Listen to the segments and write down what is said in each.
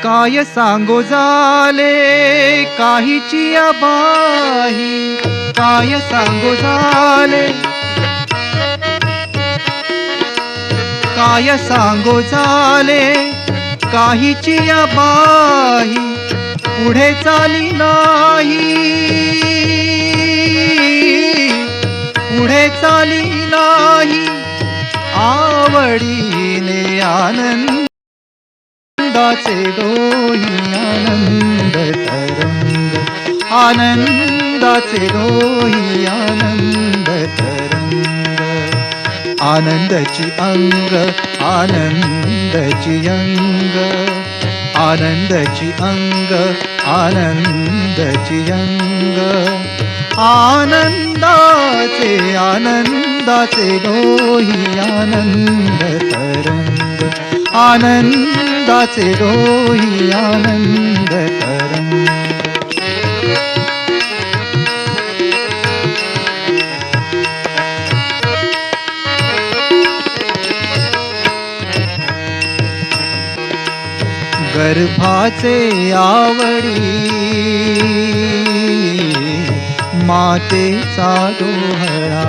काय सांगो झाले काहीची अबाही, काय सांगो झाले, काय सांगो झाले काहीची अबाही, पुढे चाली नाही, पुढे चाली नाही, आवडीने आनंदाचे डोही आनंद तरंग, आनंदाचे डोही आनंद तरंग, आनंदाची अंग, आनंदाची अंग, आनंदाची अंग, आनंदाची अंग, आनंदाचे आनंदाचे डोही आनंद तरंग, आनंदाचे डोही आनंद तरंग. गर्भाचे आवडी मातेचा डोहळा,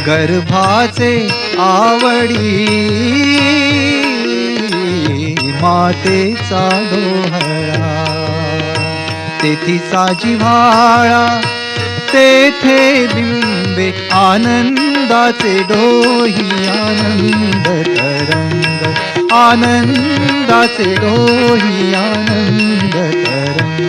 गर्भाचे आवडी मातेचा डोहळा, तेथीचा जिव्हाळा तेथे बिंबे आनंदाचे डोही आनंद तरंग, आनंदाचे डोही आनंद तरंग.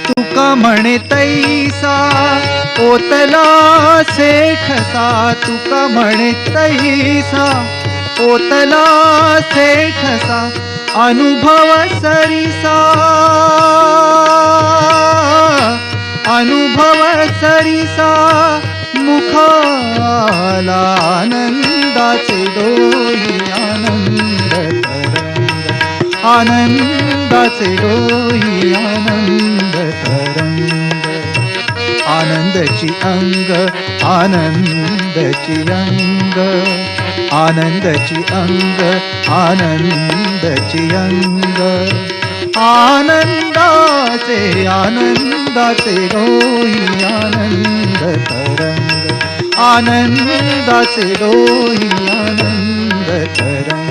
तुका म्हणे तैसा ओतला सेठसा, तुका म्हणे तैसा ओतला सेठसा, अनुभव सरिसा, अनुभव सरिसा, मुखाला आनंदाचे डोही आनंद तरंग, आनंदाचे डोही आनंद तरंग, आनंदाची अंग, आनंदाची अंग, आनंदाची अंग, आनंदाची अंग, आनंदाचे आनंदाचे डोही आनंद तरंग, आनंदाचे डोही आनंद तरंग.